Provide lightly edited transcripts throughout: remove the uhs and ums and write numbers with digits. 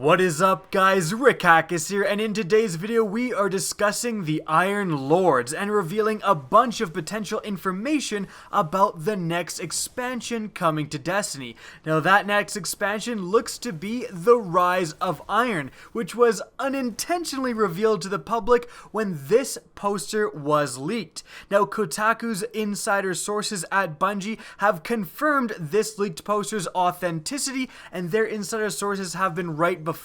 What is up, guys? Rick Hackis here, and in today's video we are discussing the Iron Lords and revealing a bunch of potential information about the next expansion coming to Destiny. Now that next expansion looks to be the Rise of Iron, which was unintentionally revealed to the public when this poster was leaked. Now Kotaku's insider sources at Bungie have confirmed this leaked poster's authenticity, and their insider sources have been right before,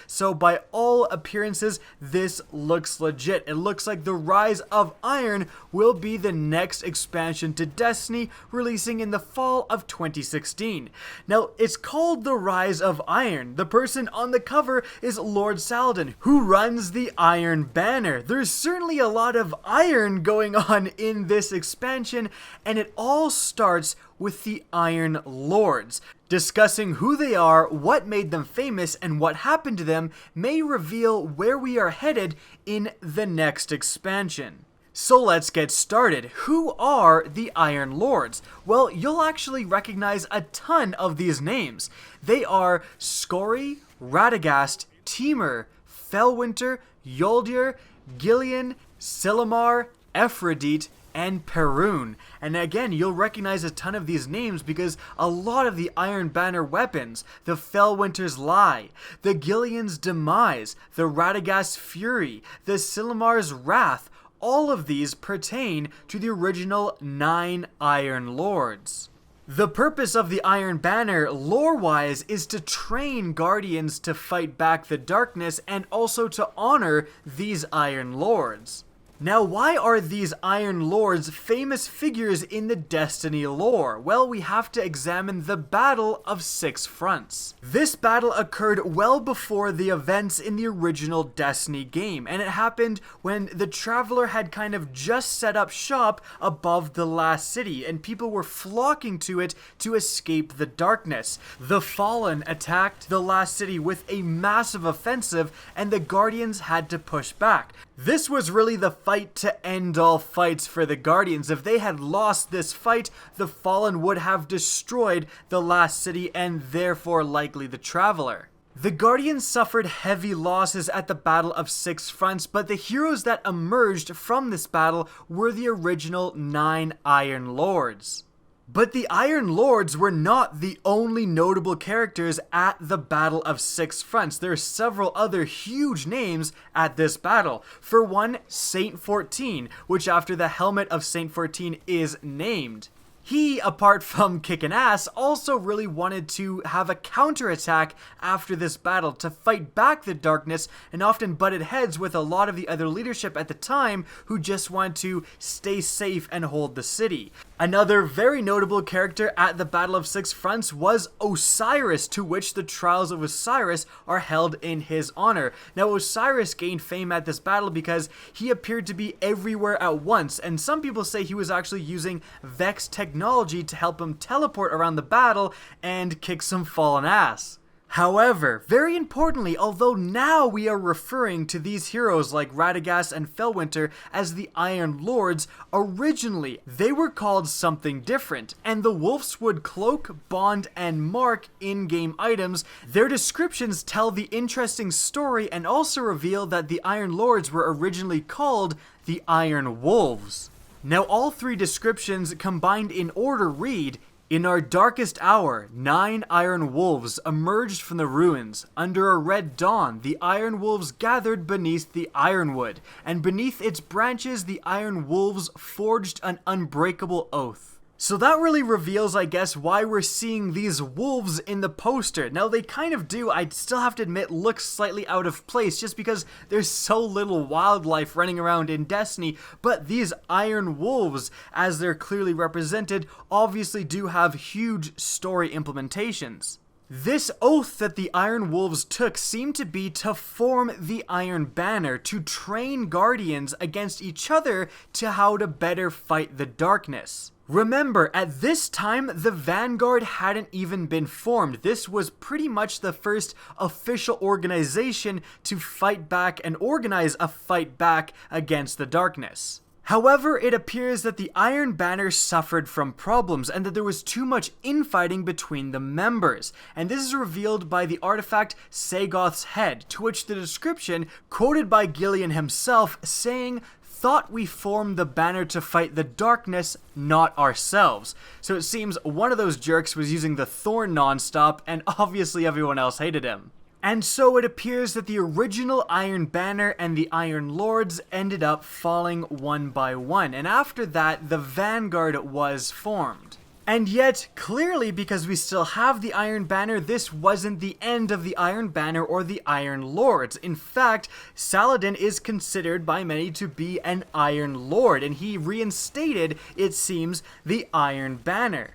so by all appearances this looks legit. It looks like the Rise of Iron will be the next expansion to Destiny, releasing in the fall of 2016. Now it's called the Rise of Iron. The person on the cover is Lord Saladin, who runs the Iron Banner. There's certainly a lot of iron going on in this expansion, and it all starts with the Iron Lords. Discussing who they are, what made them famous, and what happened to them may reveal where we are headed in the next expansion. So let's get started. Who are the Iron Lords? Well, you'll actually recognize a ton of these names. They are Scori, Radagast, Temur, Felwinter, Yoldir, Gillian, Silumar, Ephrodite, and Perun. And again, you'll recognize a ton of these names because a lot of the Iron Banner weapons, the Felwinter's Lie, the Gillian's Demise, the Radagast's Fury, the Silumar's Wrath, all of these pertain to the original 9 Iron Lords. The purpose of the Iron Banner, lore-wise, is to train Guardians to fight back the darkness and also to honor these Iron Lords. Now, why are these Iron Lords famous figures in the Destiny lore? Well, we have to examine the Battle of Six Fronts. This battle occurred well before the events in the original Destiny game, and it happened when the Traveler had kind of just set up shop above the last city, and people were flocking to it to escape the darkness. The Fallen attacked the last city with a massive offensive, and the Guardians had to push back. This was really the fight to end all fights for the Guardians. If they had lost this fight, the Fallen would have destroyed the last city and therefore likely the Traveler. The Guardians suffered heavy losses at the Battle of Six Fronts, but the heroes that emerged from this battle were the original 9 Iron Lords. But the Iron Lords were not the only notable characters at the Battle of Six Fronts. There are several other huge names at this battle. For one, Saint 14, which after the helmet of Saint 14 is named. He, apart from kicking ass, also really wanted to have a counterattack after this battle to fight back the darkness, and often butted heads with a lot of the other leadership at the time who just wanted to stay safe and hold the city. Another very notable character at the Battle of Six Fronts was Osiris, to which the Trials of Osiris are held in his honor. Now, Osiris gained fame at this battle because he appeared to be everywhere at once, and some people say he was actually using Vex technology to help him teleport around the battle and kick some fallen ass. However, very importantly, although now we are referring to these heroes like Radagast and Felwinter as the Iron Lords, originally they were called something different, and the Wolfswood Cloak, Bond, and Mark in-game items, their descriptions tell the interesting story and also reveal that the Iron Lords were originally called the Iron Wolves. Now all 3 descriptions combined in order read: in our darkest hour, 9 Iron Wolves emerged from the ruins. Under a red dawn, the Iron Wolves gathered beneath the Ironwood, and beneath its branches the Iron Wolves forged an unbreakable oath. So that really reveals, I guess, why we're seeing these wolves in the poster. Now, they kind of do, I still have to admit, look slightly out of place just because there's so little wildlife running around in Destiny, but these Iron Wolves, as they're clearly represented, obviously do have huge story implementations. This oath that the Iron Wolves took seemed to be to form the Iron Banner, to train Guardians against each other to how to better fight the darkness. Remember, at this time, the Vanguard hadn't even been formed. This was pretty much the first official organization to fight back and organize a fight back against the darkness. However, it appears that the Iron Banner suffered from problems and that there was too much infighting between the members. And this is revealed by the artifact Sagoth's Head, to which the description, quoted by Gillian himself, saying, "Thought we formed the banner to fight the darkness, not ourselves." So it seems one of those jerks was using the thorn nonstop, and obviously everyone else hated him. And so it appears that the original Iron Banner and the Iron Lords ended up falling one by one, and after that, the Vanguard was formed. And yet, clearly, because we still have the Iron Banner, this wasn't the end of the Iron Banner or the Iron Lords. In fact, Saladin is considered by many to be an Iron Lord, and he reinstated, it seems, the Iron Banner.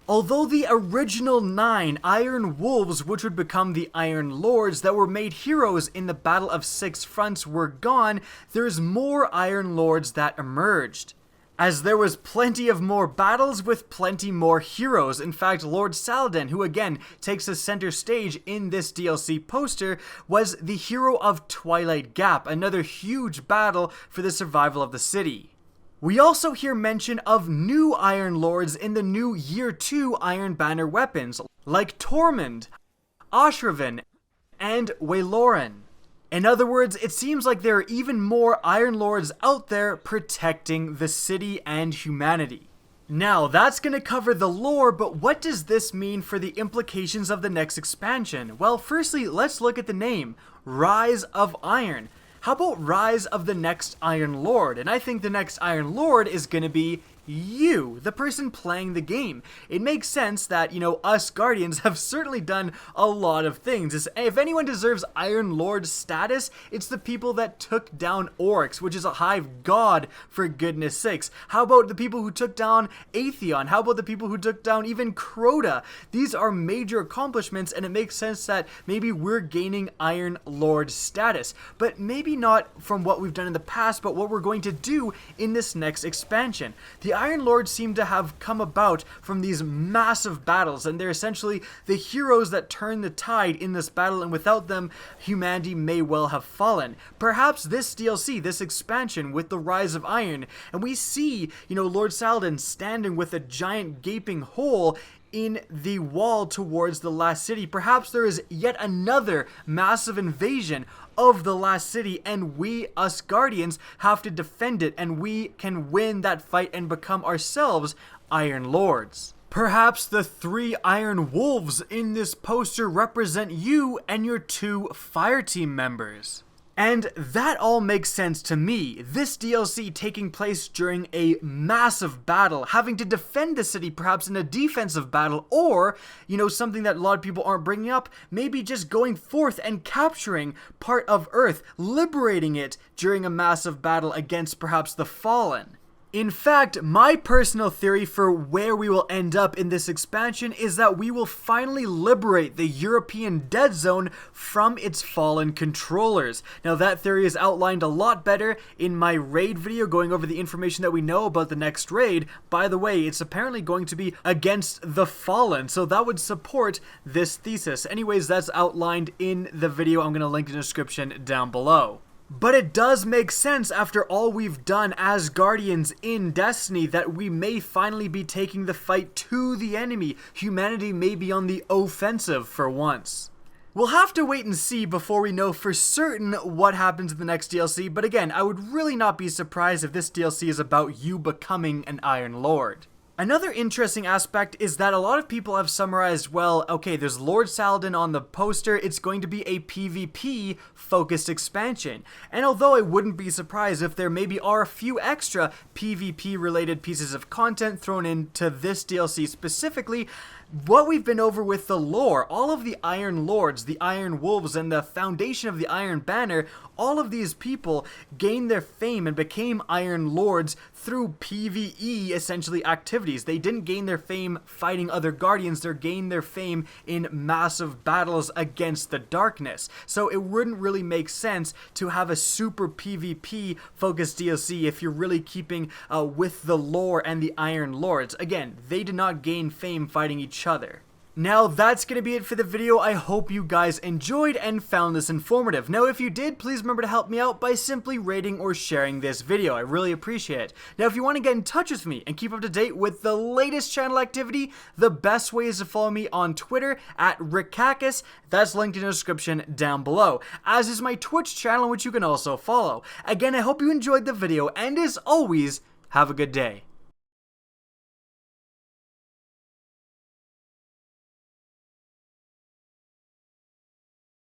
Although the original 9 Iron Wolves, which would become the Iron Lords that were made heroes in the Battle of Six Fronts, were gone, there's more Iron Lords that emerged. As there was plenty of more battles with plenty more heroes. In fact, Lord Saladin, who again takes a center stage in this DLC poster, was the hero of Twilight Gap, another huge battle for the survival of the city. We also hear mention of new Iron Lords in the new Year 2 Iron Banner weapons, like Tormund, Ashravan, and Wayloran. In other words, it seems like there are even more Iron Lords out there protecting the city and humanity. Now, that's going to cover the lore, but what does this mean for the implications of the next expansion? Well, firstly, let's look at the name, Rise of Iron. How about Rise of the next Iron Lord? And I think the next Iron Lord is going to be you, the person playing the game. It makes sense that, us Guardians have certainly done a lot of things. If anyone deserves Iron Lord status, it's the people that took down Oryx, which is a hive god, for goodness sakes. How about the people who took down Atheon? How about the people who took down even Crota? These are major accomplishments, and it makes sense that maybe we're gaining Iron Lord status. But maybe not from what we've done in the past, but what we're going to do in this next expansion. The Iron Lords seem to have come about from these massive battles, and they're essentially the heroes that turn the tide in this battle, and without them, humanity may well have fallen. Perhaps this DLC, this expansion with the Rise of Iron, and we see, Lord Saladin standing with a giant gaping hole in the wall towards the last city. Perhaps there is yet another massive invasion of the last city, and we, us Guardians, have to defend it, and we can win that fight and become ourselves Iron Lords. Perhaps the 3 Iron Wolves in this poster represent you and your 2 Fireteam members. And that all makes sense to me. This DLC taking place during a massive battle, having to defend the city perhaps in a defensive battle, or, something that a lot of people aren't bringing up, maybe just going forth and capturing part of Earth, liberating it during a massive battle against perhaps the Fallen. In fact, my personal theory for where we will end up in this expansion is that we will finally liberate the European Dead Zone from its fallen controllers. Now, that theory is outlined a lot better in my raid video going over the information that we know about the next raid. By the way, it's apparently going to be against the Fallen, so that would support this thesis. Anyways, that's outlined in the video. I'm going to link in the description down below. But it does make sense after all we've done as Guardians in Destiny that we may finally be taking the fight to the enemy. Humanity may be on the offensive for once. We'll have to wait and see before we know for certain what happens in the next DLC, but again, I would really not be surprised if this DLC is about you becoming an Iron Lord. Another interesting aspect is that a lot of people have summarized, well, okay, there's Lord Saladin on the poster, it's going to be a PvP focused expansion. And although I wouldn't be surprised if there maybe are a few extra PvP related pieces of content thrown into this DLC specifically, what we've been over with the lore, all of the Iron Lords, the Iron Wolves, and the foundation of the Iron Banner, all of these people gained their fame and became Iron Lords through PvE, essentially, activities. They didn't gain their fame fighting other Guardians, they gained their fame in massive battles against the darkness. So it wouldn't really make sense to have a super PvP focused DLC if you're really keeping with the lore and the Iron Lords. Again, they did not gain fame fighting each other. Now that's going to be it for the video. I hope you guys enjoyed and found this informative. Now if you did, please remember to help me out by simply rating or sharing this video. I really appreciate it. Now if you want to get in touch with me and keep up to date with the latest channel activity, the best way is to follow me on Twitter at Rickakis. That's linked in the description down below, as is my Twitch channel, which you can also follow. Again, I hope you enjoyed the video, and as always, have a good day.